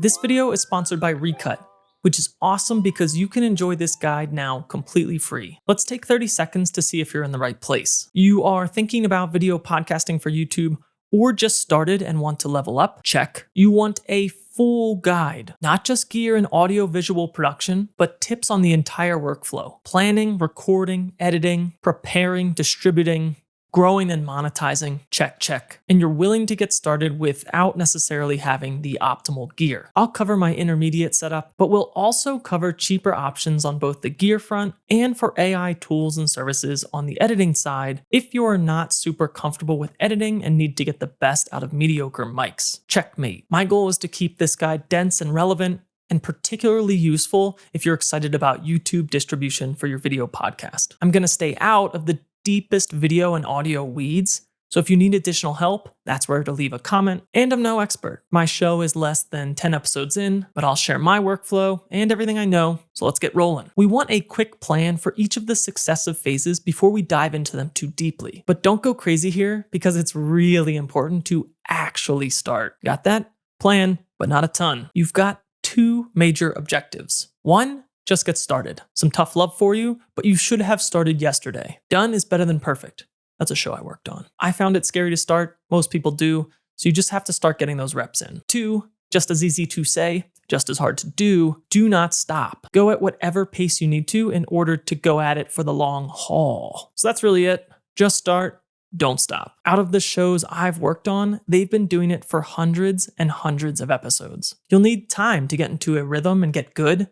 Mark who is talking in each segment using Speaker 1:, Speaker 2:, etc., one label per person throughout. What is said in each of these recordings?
Speaker 1: This video is sponsored by Recut, which is awesome because you can enjoy this guide now completely free. Let's take 30 seconds to see if you're in the right place. You are thinking about video podcasting for YouTube or just started and want to level up? Check. You want a full guide, not just gear and audio-visual production, but tips on the entire workflow. Planning, recording, editing, preparing, distributing, growing and monetizing, check. And you're willing to get started without necessarily having the optimal gear. I'll cover my intermediate setup, but we'll also cover cheaper options on both the gear front and for AI tools and services on the editing side if you're not super comfortable with editing and need to get the best out of mediocre mics. Checkmate. My goal is to keep this guide dense and relevant, and particularly useful if you're excited about YouTube distribution for your video podcast. I'm going to stay out of the deepest video and audio weeds, so if you need additional help, that's where to leave a comment. And I'm no expert. My show is less than 10 episodes in, but I'll share my workflow and everything I know, so let's get rolling. We want a quick plan for each of the successive phases before we dive into them too deeply. But don't go crazy here, because it's really important to actually start. Got that? Plan, but not a ton. You've got two major objectives. One, just get started. Some tough love for you, but you should have started yesterday. Done is better than perfect. That's a show I worked on. I found it scary to start. Most people do. So you just have to start getting those reps in. Two, just as easy to say, just as hard to do. Do not stop. Go at whatever pace you need to in order to go at it for the long haul. So that's really it. Just start. Don't stop. Out of the shows I've worked on, they've been doing it for hundreds and hundreds of episodes. You'll need time to get into a rhythm and get good,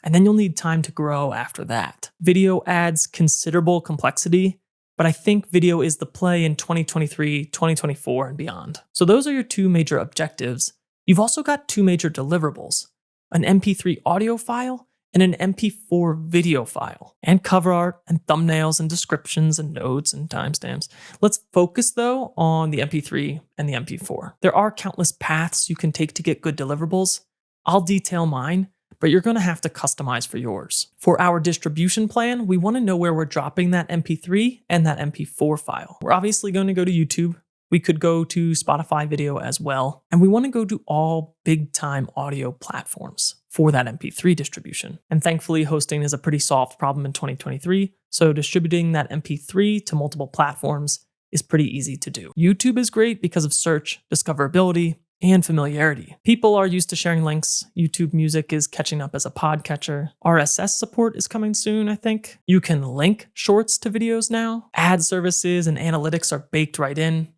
Speaker 1: and then you'll need time to grow after that. Video adds considerable complexity, but I think video is the play in 2023, 2024, and beyond. So those are your two major objectives. You've also got two major deliverables, an MP3 audio file and an MP4 video file, and cover art and thumbnails and descriptions and notes and timestamps. Let's focus though on the MP3 and the MP4. There are countless paths you can take to get good deliverables. I'll detail mine, but you're going to have to customize for yours. For our distribution plan, we want to know where we're dropping that MP3 and that MP4 file. We're obviously going to go to YouTube. We could go to Spotify video as well. And we want to go to all big time audio platforms for that MP3 distribution. And thankfully, hosting is a pretty solved problem in 2023. So distributing that MP3 to multiple platforms is pretty easy to do. YouTube is great because of search, discoverability, and familiarity. People are used to sharing links. YouTube Music is catching up as a podcatcher. RSS support is coming soon, I think. You can link shorts to videos now. Ad services and analytics are baked right in.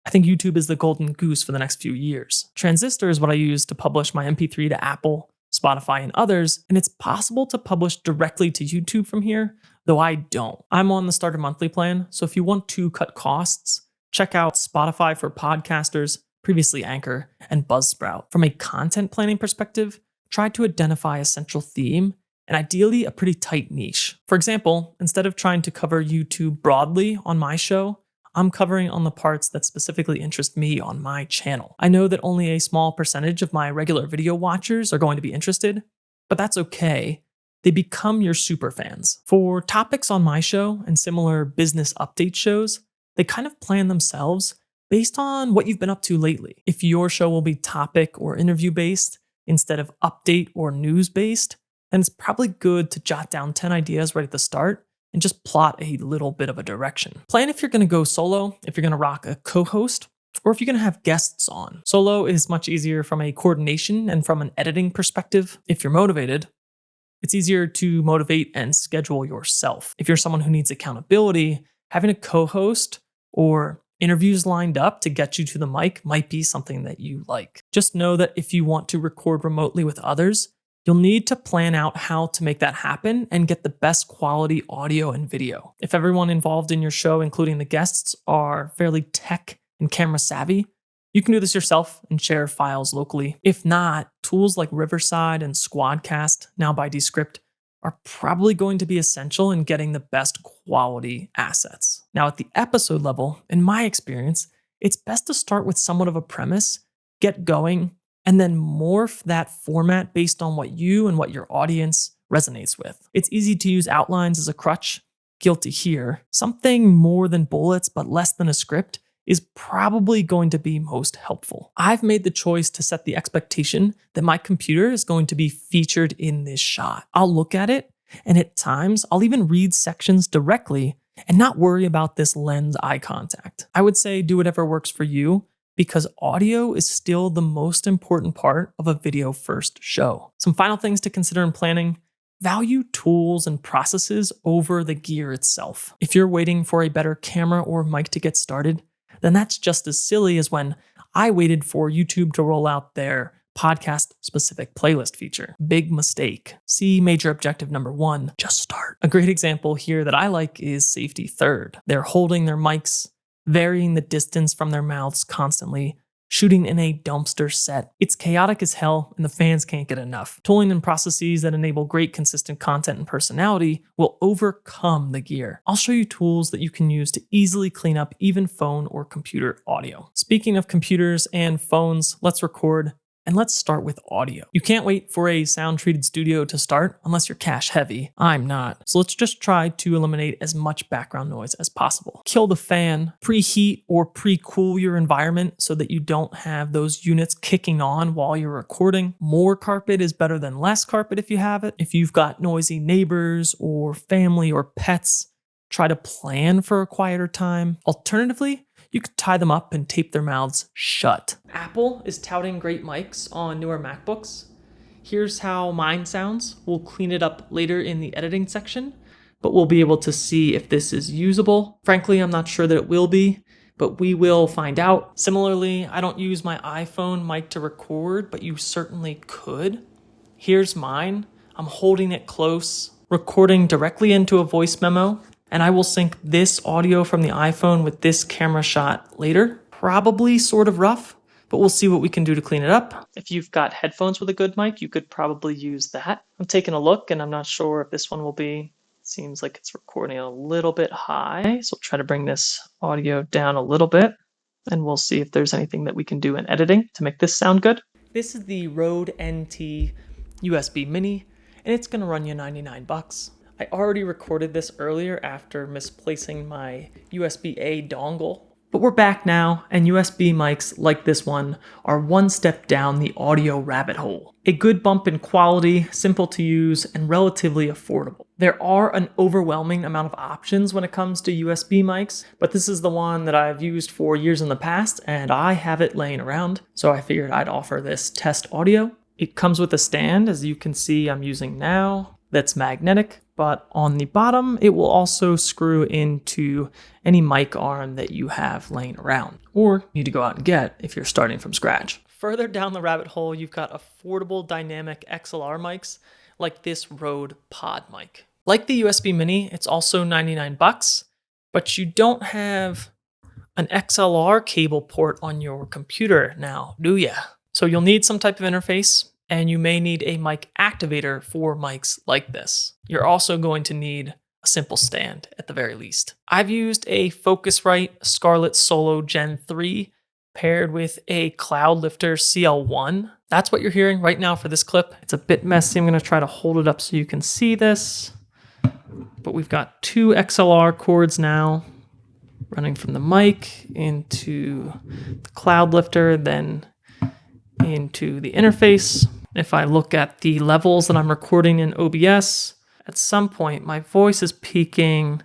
Speaker 1: I think YouTube is the golden goose for the next few years. Transistor is what I use to publish my MP3 to Apple, Spotify, and others, and it's possible to publish directly to YouTube from here, though I don't. I'm on the starter monthly plan, so if you want to cut costs, check out Spotify for podcasters, previously Anchor, and Buzzsprout. From a content planning perspective, try to identify a central theme and ideally a pretty tight niche. For example, instead of trying to cover YouTube broadly on my show, I'm covering on the parts that specifically interest me on my channel. I know that only a small percentage of my regular video watchers are going to be interested, but that's okay. They become your super fans. For topics on my show and similar business update shows, they kind of plan themselves based on what you've been up to lately. If your show will be topic or interview based instead of update or news based, then it's probably good to jot down 10 ideas right at the start and just plot a little bit of a direction. Plan if you're going to go solo, if you're going to rock a co-host, or if you're going to have guests on. Solo is much easier from a coordination and from an editing perspective. If you're motivated, it's easier to motivate and schedule yourself. If you're someone who needs accountability, having a co-host or interviews lined up to get you to the mic might be something that you like. Just know that if you want to record remotely with others, you'll need to plan out how to make that happen and get the best quality audio and video. If everyone involved in your show, including the guests, are fairly tech and camera savvy, you can do this yourself and share files locally. If not, tools like Riverside and Squadcast, now by Descript, are probably going to be essential in getting the best quality assets. Now, at the episode level, in my experience, it's best to start with somewhat of a premise, get going, and then morph that format based on what you and what your audience resonates with. It's easy to use outlines as a crutch. Guilty here. Something more than bullets, but less than a script is probably going to be most helpful. I've made the choice to set the expectation that my computer is going to be featured in this shot. I'll look at it, and at times I'll even read sections directly and not worry about this lens eye contact. I would say do whatever works for you, because audio is still the most important part of a video first show. Some final things to consider in planning: value tools and processes over the gear itself. If you're waiting for a better camera or mic to get started, then that's just as silly as when I waited for YouTube to roll out their podcast-specific playlist feature. Big mistake. See major objective number 1, just start. A great example here that I like is safety third. They're holding their mics, varying the distance from their mouths constantly, shooting in a dumpster set. It's chaotic as hell, and the fans can't get enough. Tooling and processes that enable great consistent content and personality will overcome the gear. I'll show you tools that you can use to easily clean up even phone or computer audio. Speaking of computers and phones, let's record. And let's start with audio. You can't wait for a sound-treated studio to start unless you're cache heavy. I'm not. So let's just try to eliminate as much background noise as possible. Kill the fan, preheat or pre-cool your environment so that you don't have those units kicking on while you're recording. More carpet is better than less carpet if you have it. If you've got noisy neighbors or family or pets, try to plan for a quieter time. Alternatively, you could tie them up and tape their mouths shut. Apple is touting great mics on newer MacBooks. Here's how mine sounds. We'll clean it up later in the editing section, but we'll be able to see if this is usable. Frankly, I'm not sure that it will be, but we will find out. Similarly, I don't use my iPhone mic to record, but you certainly could. Here's mine. I'm holding it close, recording directly into a voice memo. And I will sync this audio from the iPhone with this camera shot later. Probably sort of rough, but we'll see what we can do to clean it up. If you've got headphones with a good mic, you could probably use that. I'm taking a look, and I'm not sure if this one will be. Seems like it's recording a little bit high, so I'll try to bring this audio down a little bit, and we'll see if there's anything that we can do in editing to make this sound good. This is the Rode NT USB Mini, and it's gonna run you $99. I already recorded this earlier after misplacing my USB-A dongle, but we're back now, and USB mics like this one are one step down the audio rabbit hole. A good bump in quality, simple to use, and relatively affordable. There are an overwhelming amount of options when it comes to USB mics, but this is the one that I've used for years in the past, and I have it laying around, so I figured I'd offer this test audio. It comes with a stand, as you can see I'm using now, that's magnetic, but on the bottom, it will also screw into any mic arm that you have laying around, or need to go out and get if you're starting from scratch. Further down the rabbit hole, you've got affordable dynamic XLR mics like this Rode Pod mic. Like the USB Mini, it's also $99, but you don't have an XLR cable port on your computer now, do ya? So you'll need some type of interface, and you may need a mic activator for mics like this. You're also going to need a simple stand at the very least. I've used a Focusrite Scarlett Solo Gen 3 paired with a Cloudlifter CL1. That's what you're hearing right now for this clip. It's a bit messy. I'm going to try to hold it up so you can see this. But we've got 2 XLR cords now running from the mic into the Cloudlifter, then into the interface. If I look at the levels that I'm recording in OBS, at some point my voice is peaking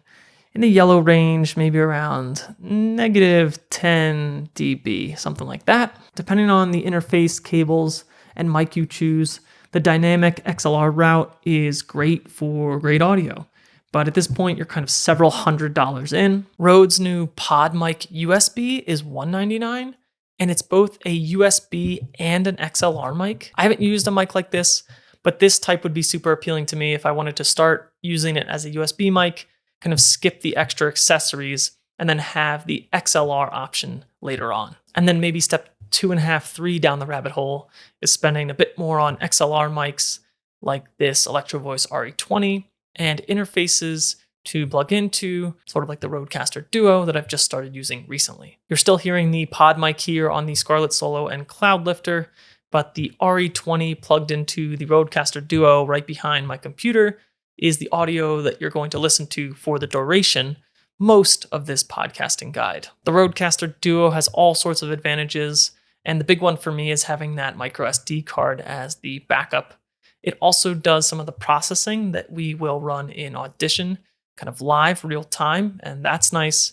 Speaker 1: in the yellow range, maybe around -10 dB, something like that. Depending on the interface cables and mic you choose, the dynamic XLR route is great for great audio. But at this point, you're kind of several $100s in. Rode's new Pod Mic USB is $199. And it's both a USB and an XLR mic. I haven't used a mic like this, but this type would be super appealing to me if I wanted to start using it as a USB mic, kind of skip the extra accessories, and then have the XLR option later on. And then maybe step 2.5, 3 down the rabbit hole is spending a bit more on XLR mics like this Electro Voice RE20 and interfaces to plug into, sort of like the Rodecaster Duo that I've just started using recently. You're still hearing the pod mic here on the Scarlett Solo and Cloudlifter, but the RE20 plugged into the Rodecaster Duo right behind my computer is the audio that you're going to listen to for the duration most of this podcasting guide. The Rodecaster Duo has all sorts of advantages, and the big one for me is having that micro SD card as the backup. It also does some of the processing that we will run in Audition, kind of live, real time, and that's nice.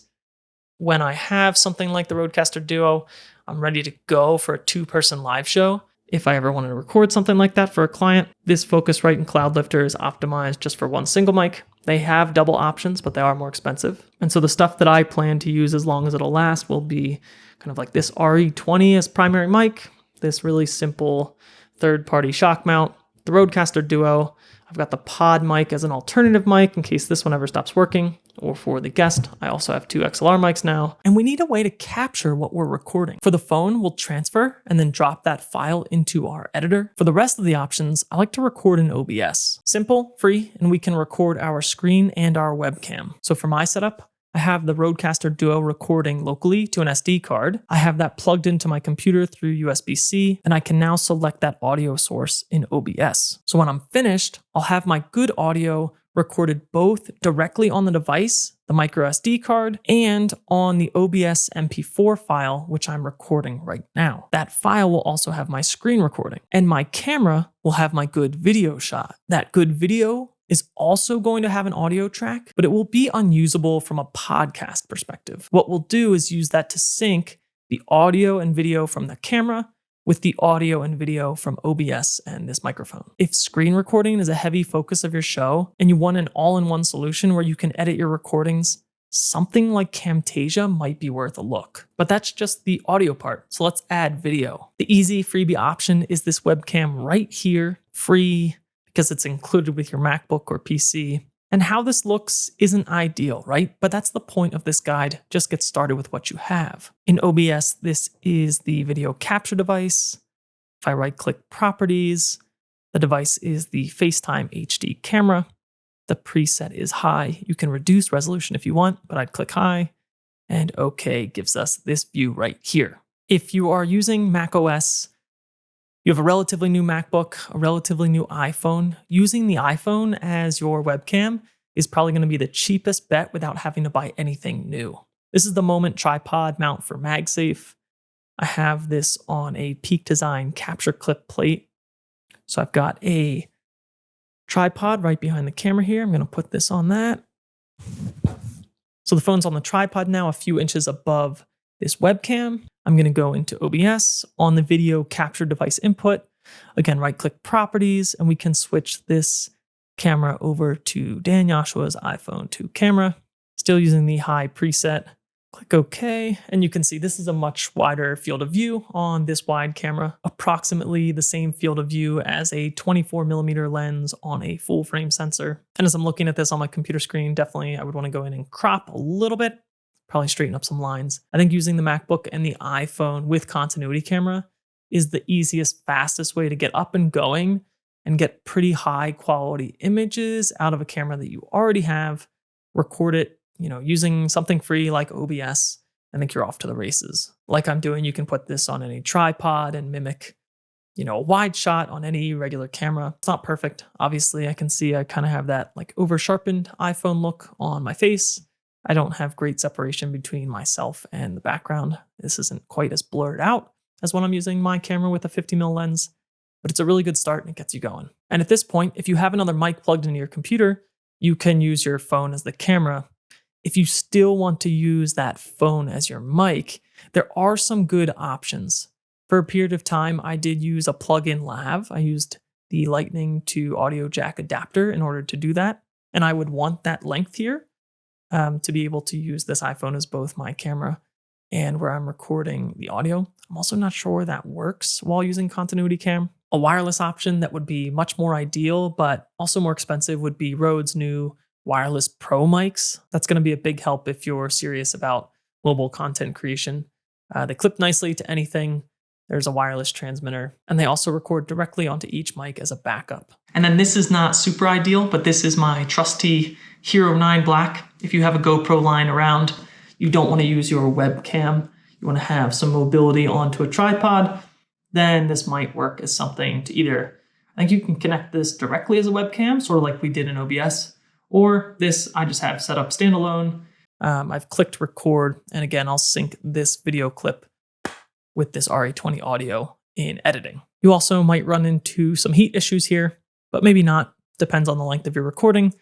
Speaker 1: When I have something like the Rodecaster Duo, I'm ready to go for a 2-person live show. If I ever wanted to record something like that for a client, this Focusrite and Cloudlifter is optimized just for one single mic. They have double options, but they are more expensive. And so the stuff that I plan to use as long as it'll last will be kind of like this RE20 as primary mic, this really simple third-party shock mount, the Rodecaster Duo. I've got the pod mic as an alternative mic in case this one ever stops working, or for the guest. I also have 2 XLR mics now. And we need a way to capture what we're recording. For the phone, we'll transfer and then drop that file into our editor. For the rest of the options, I like to record in OBS. Simple, free, and we can record our screen and our webcam. So for my setup, I have the Rodecaster Duo recording locally to an SD card. I have that plugged into my computer through USB-C, and I can now select that audio source in OBS. So when I'm finished, I'll have my good audio recorded both directly on the device, the micro SD card, and on the OBS MP4 file, which I'm recording right now. That file will also have my screen recording, and my camera will have my good video shot. That good video is also going to have an audio track, but it will be unusable from a podcast perspective. What we'll do is use that to sync the audio and video from the camera with the audio and video from OBS and this microphone. If screen recording is a heavy focus of your show and you want an all-in-one solution where you can edit your recordings, something like Camtasia might be worth a look. But that's just the audio part, so let's add video. The easy freebie option is this webcam right here, free, because it's included with your MacBook or PC. And how this looks isn't ideal, right? But that's the point of this guide. Just get started with what you have. In OBS, this is the video capture device. If I right-click Properties, the device is the FaceTime HD camera. The preset is high. You can reduce resolution if you want, but I'd click high. And OK gives us this view right here. If you are using macOS, you have a relatively new MacBook, a relatively new iPhone. Using the iPhone as your webcam is probably going to be the cheapest bet without having to buy anything new. This is the Moment tripod mount for MagSafe. I have this on a Peak Design capture clip plate. So I've got a tripod right behind the camera here. I'm going to put this on that. So the phone's on the tripod now, a few inches above this webcam. I'm going to go into OBS on the video capture device input. Again, right-click Properties, and we can switch this camera over to Dan Yoshua's iPhone 2 camera. Still using the high preset. Click OK, and you can see this is a much wider field of view on this wide camera, approximately the same field of view as a 24mm lens on a full-frame sensor. And as I'm looking at this on my computer screen, definitely I would want to go in and crop a little bit, probably straighten up some lines. I think using the MacBook and the iPhone with continuity camera is the easiest, fastest way to get up and going and get pretty high quality images out of a camera that you already have, record it, using something free like OBS, I think you're off to the races. Like I'm doing, you can put this on any tripod and mimic, a wide shot on any regular camera. It's not perfect. Obviously, I can see I kind of have that like over sharpened iPhone look on my face. I don't have great separation between myself and the background. This isn't quite as blurred out as when I'm using my camera with a 50mm lens, but it's a really good start and it gets you going. And at this point, if you have another mic plugged into your computer, you can use your phone as the camera. If you still want to use that phone as your mic, there are some good options. For a period of time, I did use a plug-in lav. I used the Lightning to audio jack adapter in order to do that. And I would want that length here to be able to use this iPhone as both my camera and where I'm recording the audio. I'm also not sure that works while using continuity cam. A wireless option that would be much more ideal, but also more expensive would be Rode's new wireless pro mics. That's going to be a big help if you're serious about mobile content creation. They clip nicely to anything. There's a wireless transmitter, and they also record directly onto each mic as a backup. And then this is not super ideal, but this is my trusty Hero 9 Black. If you have a GoPro lying around, you don't want to use your webcam, you want to have some mobility onto a tripod, then this might work as something to either, I think you can connect this directly as a webcam, sort of like we did in OBS, or this I just have set up standalone. I've clicked record, and again, I'll sync this video clip with this RA20 audio in editing. You also might run into some heat issues here, but maybe not. Depends on the length of your recording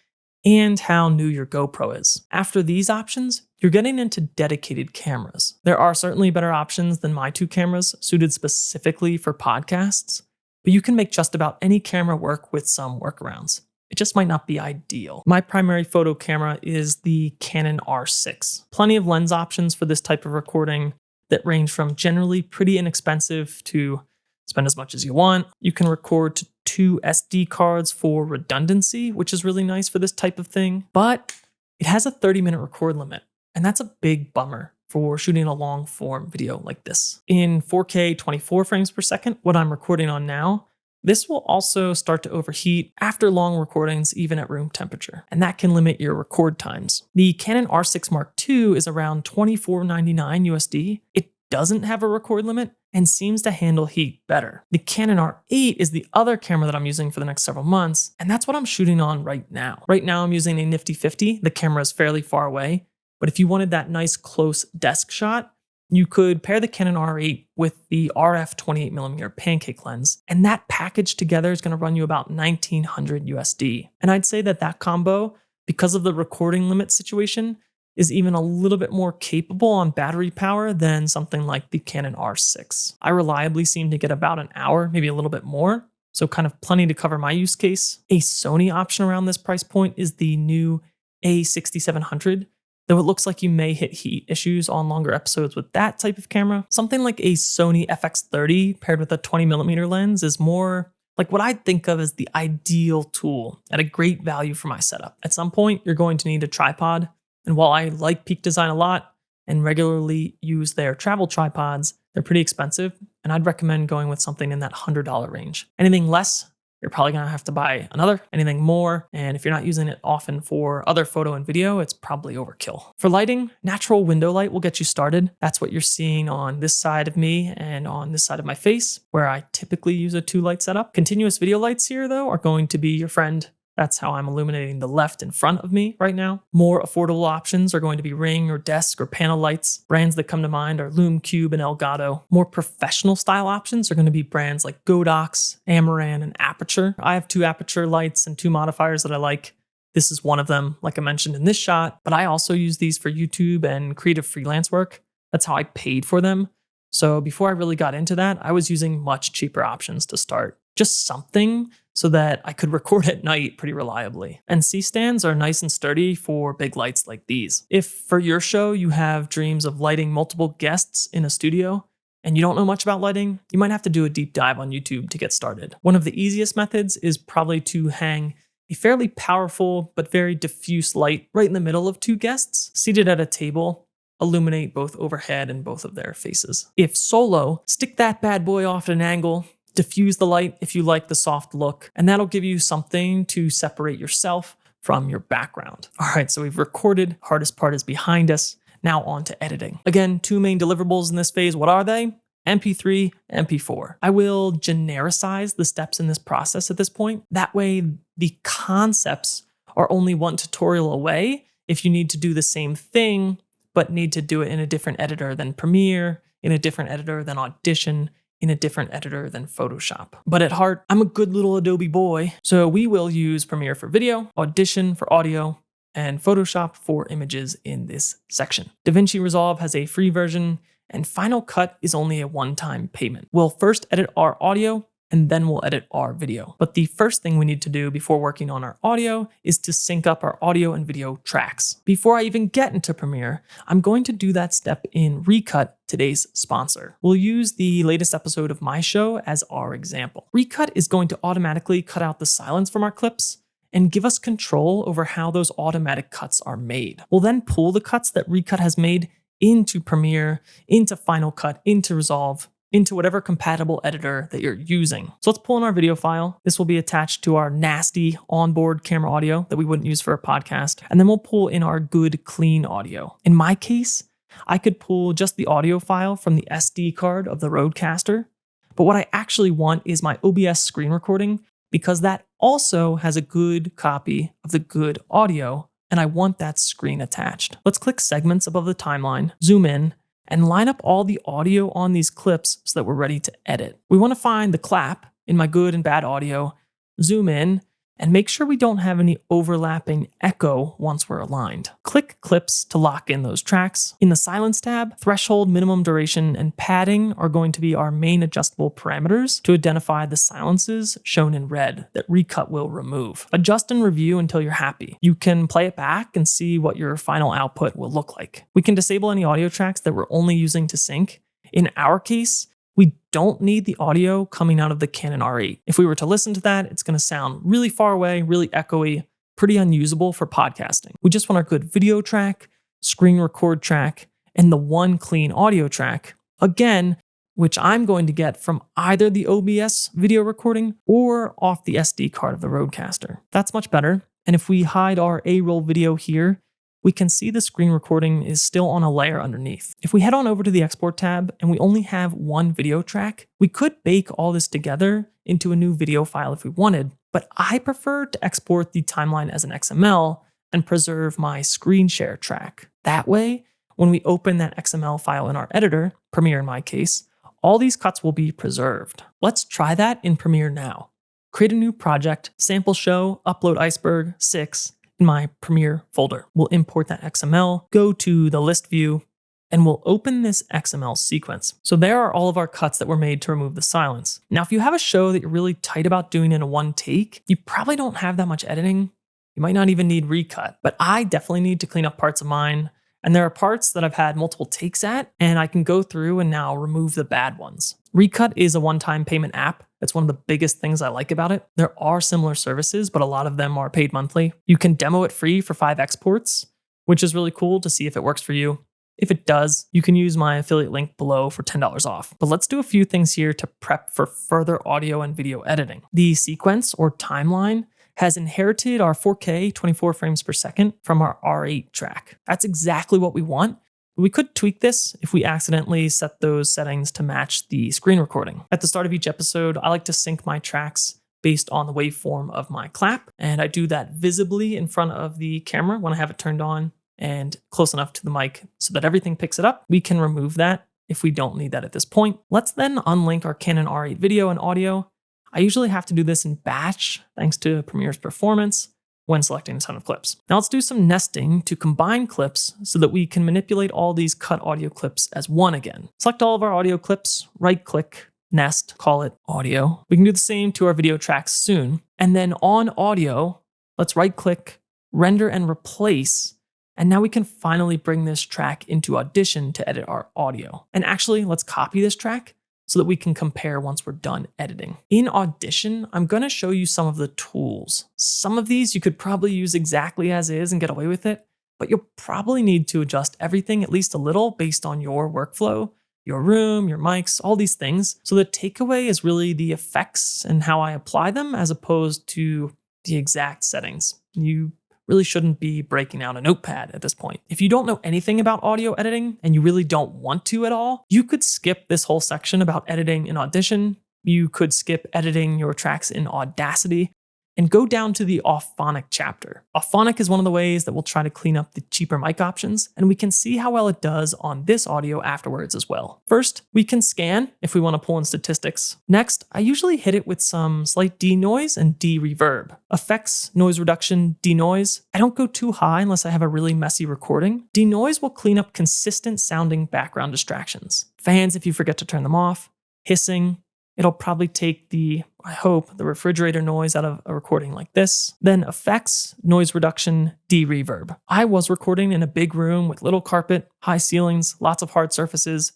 Speaker 1: and how new your GoPro is. After these options, you're getting into dedicated cameras. There are certainly better options than my two cameras suited specifically for podcasts, but you can make just about any camera work with some workarounds. It just might not be ideal. My primary photo camera is the Canon R6. Plenty of lens options for this type of recording that range from generally pretty inexpensive to spend as much as you want. You can record to 2 SD cards for redundancy, which is really nice for this type of thing, but it has a 30-minute record limit, and that's a big bummer for shooting a long form video like this. In 4K 24 frames per second, what I'm recording on now, this will also start to overheat after long recordings, even at room temperature, and that can limit your record times. The Canon R6 Mark II is around $24.99 USD. It doesn't have a record limit and seems to handle heat better. The Canon R8 is the other camera that I'm using for the next several months, and that's what I'm shooting on right now. Right now I'm using a nifty 50. The camera is fairly far away, but if you wanted that nice close desk shot, you could pair the Canon R8 with the RF 28mm pancake lens, and that package together is going to run you about $1,900 USD. And I'd say that combo, because of the recording limit situation, is even a little bit more capable on battery power than something like the Canon R6. I reliably seem to get about an hour, maybe a little bit more, so kind of plenty to cover my use case. A Sony option around this price point is the new A6700, though it looks like you may hit heat issues on longer episodes with that type of camera. Something like a Sony FX30 paired with a 20mm lens is more like what I'd think of as the ideal tool at a great value for my setup. At some point, you're going to need a tripod, and while I like Peak Design a lot and regularly use their travel tripods, they're pretty expensive, and I'd recommend going with something in that $100 range. Anything less, you're probably gonna have to buy another. Anything more, and if you're not using it often for other photo and video, it's probably overkill. For lighting, natural window light will get you started. That's what you're seeing on this side of me and on this side of my face, where I typically use a 2-light setup. Continuous video lights here, though, are going to be your friend. That's how I'm illuminating the left in front of me right now. More affordable options are going to be ring or desk or panel lights. Brands that come to mind are Lume Cube and Elgato. More professional style options are going to be brands like Godox, Amaran, and Aperture. I have 2 Aperture lights and 2 modifiers that I like. This is one of them, like I mentioned in this shot, but I also use these for YouTube and creative freelance work. That's how I paid for them. So before I really got into that, I was using much cheaper options to start. Just something so that I could record at night pretty reliably. And C-stands are nice and sturdy for big lights like these. If for your show you have dreams of lighting multiple guests in a studio and you don't know much about lighting, you might have to do a deep dive on YouTube to get started. One of the easiest methods is probably to hang a fairly powerful but very diffuse light right in the middle of 2 guests seated at a table. Illuminate both overhead and both of their faces. If solo, stick that bad boy off at an angle, diffuse the light if you like the soft look, and that'll give you something to separate yourself from your background. All right, so we've recorded, hardest part is behind us. Now on to editing. Again, 2 main deliverables in this phase. What are they? MP3, MP4. I will genericize the steps in this process at this point. That way, the concepts are only one tutorial away if you need to do the same thing, but need to do it in a different editor than Premiere, in a different editor than Audition, in a different editor than Photoshop. But at heart, I'm a good little Adobe boy, so we will use Premiere for video, Audition for audio, and Photoshop for images in this section. DaVinci Resolve has a free version, and Final Cut is only a one-time payment. We'll first edit our audio, and then we'll edit our video. But the first thing we need to do before working on our audio is to sync up our audio and video tracks. Before I even get into Premiere, I'm going to do that step in Recut, today's sponsor. We'll use the latest episode of my show as our example. Recut is going to automatically cut out the silence from our clips and give us control over how those automatic cuts are made. We'll then pull the cuts that Recut has made into Premiere, into Final Cut, into Resolve, into whatever compatible editor that you're using. So let's pull in our video file. This will be attached to our nasty onboard camera audio that we wouldn't use for a podcast. And then we'll pull in our good, clean audio. In my case, I could pull just the audio file from the SD card of the Rodecaster. But what I actually want is my OBS screen recording, because that also has a good copy of the good audio, and I want that screen attached. Let's click segments above the timeline, zoom in, and line up all the audio on these clips so that we're ready to edit. We want to find the clap in my good and bad audio, zoom in, and make sure we don't have any overlapping echo once we're aligned. Click clips to lock in those tracks. In the silence tab, threshold, minimum duration, and padding are going to be our main adjustable parameters to identify the silences shown in red that Recut will remove. Adjust and review until you're happy. You can play it back and see what your final output will look like. We can disable any audio tracks that we're only using to sync. In our case, we don't need the audio coming out of the Canon R8. If we were to listen to that, it's going to sound really far away, really echoey, pretty unusable for podcasting. We just want our good video track, screen record track, and the one clean audio track, again, which I'm going to get from either the OBS video recording or off the SD card of the Rodecaster. That's much better. And if we hide our A-roll video here, we can see the screen recording is still on a layer underneath. If we head on over to the export tab and we only have one video track, we could bake all this together into a new video file if we wanted, but I prefer to export the timeline as an XML and preserve my screen share track. That way, when we open that XML file in our editor, Premiere in my case, all these cuts will be preserved. Let's try that in Premiere now. Create a new project, sample show, upload iceberg, 6, in my Premiere folder. We'll import that XML, go to the list view, and we'll open this XML sequence. So there are all of our cuts that were made to remove the silence. Now, if you have a show that you're really tight about doing in a one take, you probably don't have that much editing. You might not even need recut, but I definitely need to clean up parts of mine. And there are parts that I've had multiple takes at, and I can go through and now remove the bad ones. Recut is a one-time payment app. That's one of the biggest things I like about it. There are similar services, but a lot of them are paid monthly. You can demo it free for 5 exports, which is really cool to see if it works for you. If it does, you can use my affiliate link below for $10 off. But let's do a few things here to prep for further audio and video editing. The sequence or timeline has inherited our 4K 24 frames per second from our R8 track. That's exactly what we want. We could tweak this if we accidentally set those settings to match the screen recording. At the start of each episode, I like to sync my tracks based on the waveform of my clap, and I do that visibly in front of the camera when I have it turned on and close enough to the mic so that everything picks it up. We can remove that if we don't need that at this point. Let's then unlink our Canon R8 video and audio. I usually have to do this in batch thanks to Premiere's performance when selecting a ton of clips. Now let's do some nesting to combine clips so that we can manipulate all these cut audio clips as one again. Select all of our audio clips, right-click, nest, call it audio. We can do the same to our video tracks soon. And then on audio, let's right-click, render and replace. And now we can finally bring this track into Audition to edit our audio. And actually, let's copy this track so that we can compare once we're done editing. In Audition, I'm gonna show you some of the tools. Some of these you could probably use exactly as is and get away with it, but you'll probably need to adjust everything at least a little based on your workflow, your room, your mics, all these things. So the takeaway is really the effects and how I apply them as opposed to the exact settings. You really shouldn't be breaking out a notepad at this point. If you don't know anything about audio editing and you really don't want to at all, you could skip this whole section about editing in Audition. You could skip editing your tracks in Audacity and go down to the Auphonic chapter. Auphonic is one of the ways that we'll try to clean up the cheaper mic options, and we can see how well it does on this audio afterwards as well. First, we can scan if we want to pull in statistics. Next, I usually hit it with some slight denoise and de-reverb. Effects, noise reduction, denoise. I don't go too high unless I have a really messy recording. Denoise will clean up consistent sounding background distractions. Fans if you forget to turn them off. Hissing. It'll probably take I hope, the refrigerator noise out of a recording like this. Then effects, noise reduction, de-reverb. I was recording in a big room with little carpet, high ceilings, lots of hard surfaces.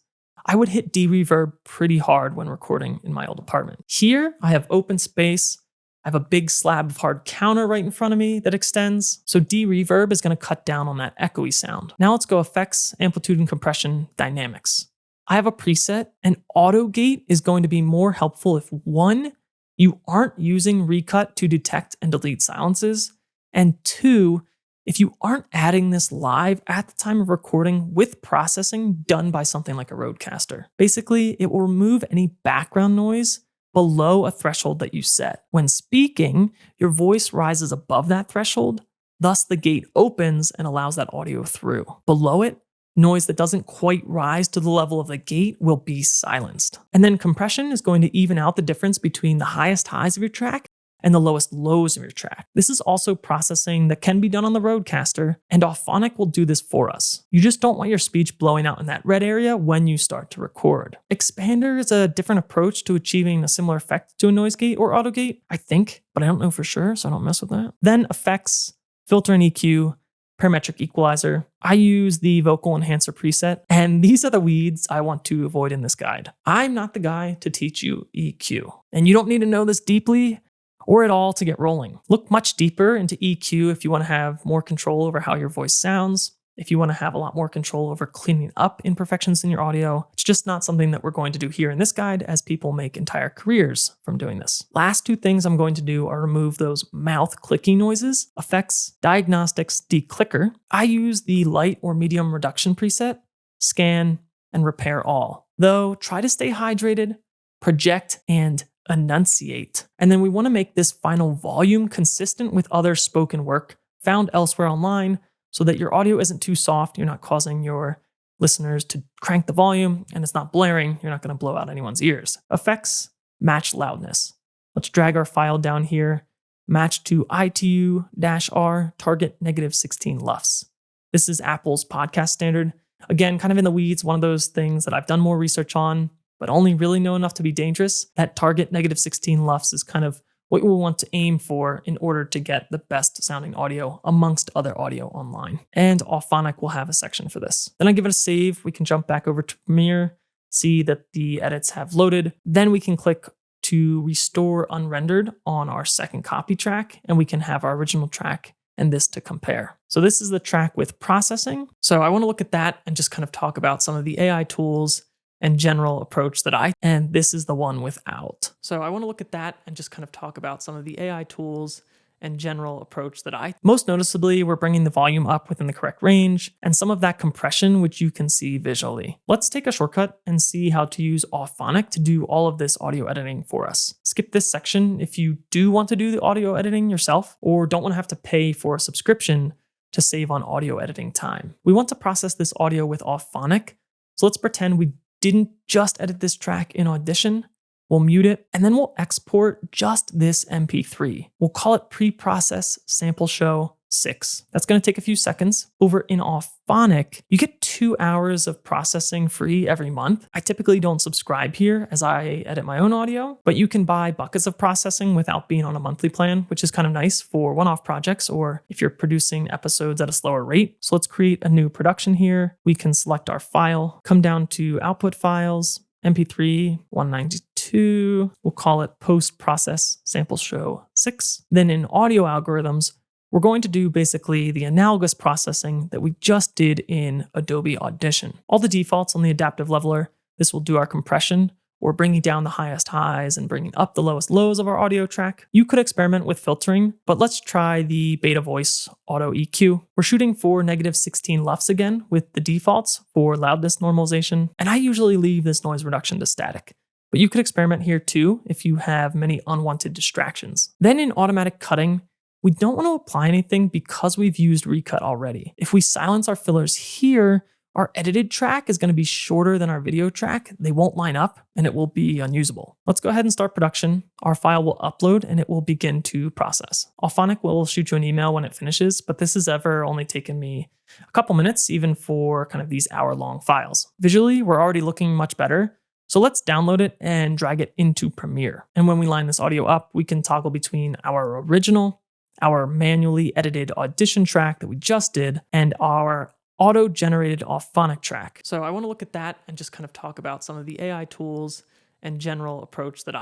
Speaker 1: I would hit de-reverb pretty hard when recording in my old apartment. Here, I have open space. I have a big slab of hard counter right in front of me that extends. So de-reverb is going to cut down on that echoey sound. Now let's go effects, amplitude and compression, dynamics. I have a preset, and auto gate is going to be more helpful if 1, you aren't using Recut to detect and delete silences, and 2, if you aren't adding this live at the time of recording with processing done by something like a Rodecaster. Basically, it will remove any background noise below a threshold that you set. When speaking, your voice rises above that threshold, Thus, the gate opens and allows that audio through. Below it, noise that doesn't quite rise to the level of the gate will be silenced. And then compression is going to even out the difference between the highest highs of your track and the lowest lows of your track. This is also processing that can be done on the Rodecaster, and Auphonic will do this for us. You just don't want your speech blowing out in that red area when you start to record. Expander is a different approach to achieving a similar effect to a noise gate or auto gate, I think, but I don't know for sure, so I don't mess with that. Then effects, filter and EQ, parametric equalizer. I use the vocal enhancer preset, and these are the weeds I want to avoid in this guide. I'm not the guy to teach you EQ, and you don't need to know this deeply or at all to get rolling. Look much deeper into EQ if you want to have more control over how your voice sounds, if you want to have a lot more control over cleaning up imperfections in your audio. It's just not something that we're going to do here in this guide, as people make entire careers from doing this. Last two things I'm going to do are remove those mouth clicking noises, effects, diagnostics, declicker. I use the light or medium reduction preset, scan, and repair all. Though, try to stay hydrated, project, and enunciate. And then we want to make this final volume consistent with other spoken work found elsewhere online, so that your audio isn't too soft, you're not causing your listeners to crank the volume, and it's not blaring, you're not going to blow out anyone's ears. Effects, match loudness. Let's drag our file down here, match to ITU-R, target -16 LUFS. This is Apple's podcast standard. Again, kind of in the weeds, one of those things that I've done more research on, but only really know enough to be dangerous. That target -16 LUFS is kind of what we want to aim for in order to get the best sounding audio amongst other audio online. And Auphonic will have a section for this. Then I give it a save. We can jump back over to Premiere, see that the edits have loaded. Then we can click to restore unrendered on our second copy track, and we can have our original track and this to compare. So this is the track with processing. So I want to look at that and just kind of talk about some of the AI tools and general approach and this is the one without. So I want to look at that and just kind of talk about some of the AI tools and general approach most noticeably, we're bringing the volume up within the correct range and some of that compression, which you can see visually. Let's take a shortcut and see how to use Auphonic to do all of this audio editing for us. Skip this section if you do want to do the audio editing yourself or don't want to have to pay for a subscription to save on audio editing time. We want to process this audio with Auphonic. So let's pretend we didn't just edit this track in Audition. We'll mute it, and then we'll export just this MP3. We'll call it Preprocess Sample Show 6. That's going to take a few seconds. Over in Auphonic, you get 2 hours of processing free every month. I typically don't subscribe here as I edit my own audio, but you can buy buckets of processing without being on a monthly plan, which is kind of nice for one-off projects or if you're producing episodes at a slower rate. So let's create a new production here. We can select our file, come down to Output Files, MP3 192. We'll call it Post-Process Sample Show 6. Then in Audio Algorithms, we're going to do basically the analogous processing that we just did in Adobe Audition. All the defaults on the adaptive leveler. This will do our compression, or bringing down the highest highs and bringing up the lowest lows of our audio track. You could experiment with filtering, but let's try the Beta Voice Auto EQ. We're shooting for -16 LUFS again with the defaults for loudness normalization, and I usually leave this noise reduction to static. But you could experiment here too if you have many unwanted distractions. Then in automatic cutting, we don't want to apply anything because we've used Recut already. If we silence our fillers here, our edited track is going to be shorter than our video track. They won't line up and it will be unusable. Let's go ahead and start production. Our file will upload and it will begin to process. Auphonic will shoot you an email when it finishes, but this has ever only taken me a couple minutes, even for kind of these hour-long files. Visually, we're already looking much better. So let's download it and drag it into Premiere. And when we line this audio up, we can toggle between our original, our manually edited Audition track that we just did, and our auto-generated Auphonic track. So I want to look at that and just kind of talk about some of the AI tools and general approach and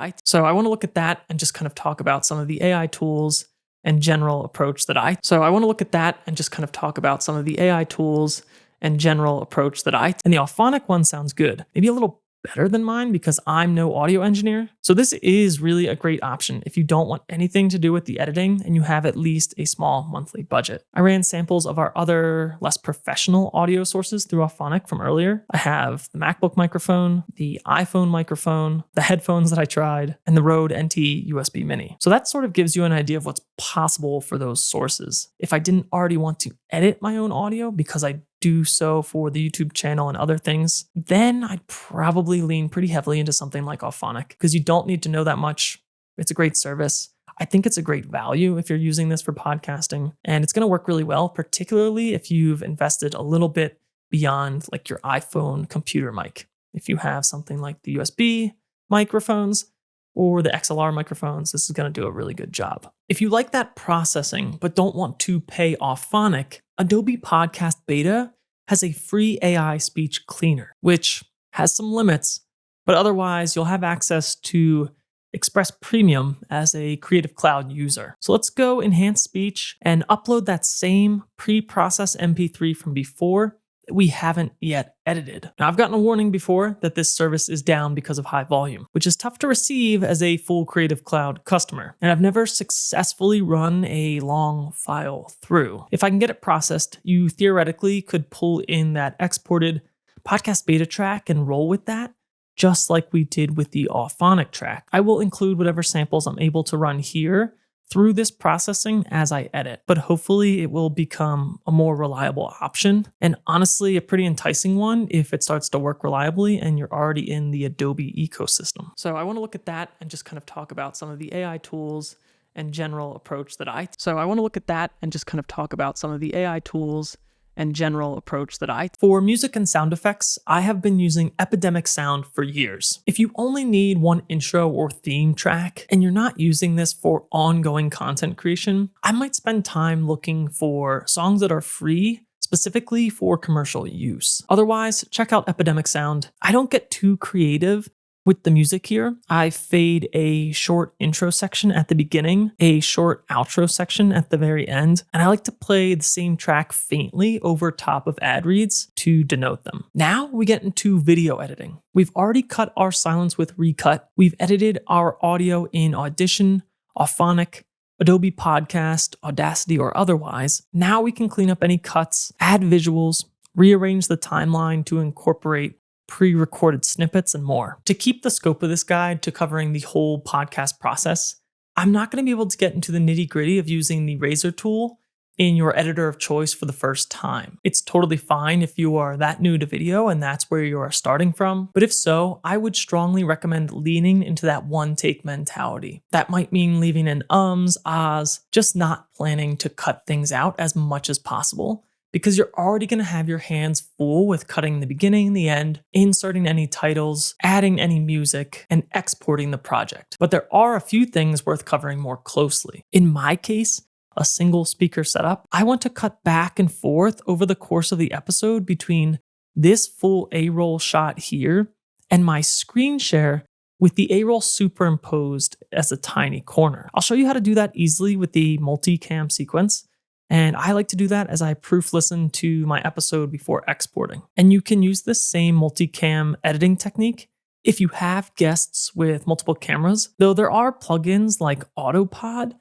Speaker 1: general approach that and the Auphonic one sounds good. Maybe a little better than mine because I'm no audio engineer, So this is really a great option if you don't want anything to do with the editing and you have at least a small monthly budget. I ran samples of our other less professional audio sources through Auphonic from earlier. I have the MacBook microphone, the iPhone microphone, the headphones that I tried, and the Rode NT USB Mini. So that sort of gives you an idea of what's possible for those sources. If I didn't already want to edit my own audio because I do so for the YouTube channel and other things, then I'd probably lean pretty heavily into something like Auphonic because you don't need to know that much. It's a great service. I think it's a great value if you're using this for podcasting, and it's going to work really well, particularly if you've invested a little bit beyond like your iPhone computer mic. If you have something like the USB microphones or the XLR microphones, this is going to do a really good job. If you like that processing but don't want to pay Auphonic, Adobe Podcast Beta has a free AI speech cleaner, which has some limits, but otherwise you'll have access to Express Premium as a Creative Cloud user. So let's go enhance speech and upload that same pre-processed MP3 from before that we haven't yet edited. Now, I've gotten a warning before that this service is down because of high volume, which is tough to receive as a full Creative Cloud customer. And I've never successfully run a long file through. If I can get it processed, you theoretically could pull in that exported podcast beta track and roll with that, just like we did with the Auphonic track. I will include whatever samples I'm able to run here through this processing as I edit, but hopefully it will become a more reliable option, and honestly a pretty enticing one if it starts to work reliably and you're already in the Adobe ecosystem. So I want to look at that and just kind of talk about some of the AI tools and general approach that I For music and sound effects, I have been using Epidemic sound for years. If you only need one intro or theme track and you're not using this for ongoing content creation, I might spend time looking for songs that are free specifically for commercial use. Otherwise, check out Epidemic sound. I don't get too creative with the music here. I fade a short intro section at the beginning, a short outro section at the very end, and I like to play the same track faintly over top of ad reads to denote them. Now we get into video editing. We've already cut our silence with Recut. We've edited our audio in Audition, Auphonic, Adobe Podcast, Audacity, or otherwise. Now we can clean up any cuts, add visuals, rearrange the timeline to incorporate pre-recorded snippets, and more. To keep the scope of this guide to covering the whole podcast process, I'm not going to be able to get into the nitty-gritty of using the razor tool in your editor of choice for the first time. It's totally fine if you are that new to video and that's where you are starting from, but if so, I would strongly recommend leaning into that one-take mentality. That might mean leaving in ums, ahs, just not planning to cut things out as much as possible, because you're already going to have your hands full with cutting the beginning, the end, inserting any titles, adding any music, and exporting the project. But there are a few things worth covering more closely. In my case, a single speaker setup, I want to cut back and forth over the course of the episode between this full A-roll shot here and my screen share with the A-roll superimposed as a tiny corner. I'll show you how to do that easily with the multicam sequence. And I like to do that as I proof listen to my episode before exporting. And you can use this same multicam editing technique if you have guests with multiple cameras, though there are plugins like Autopod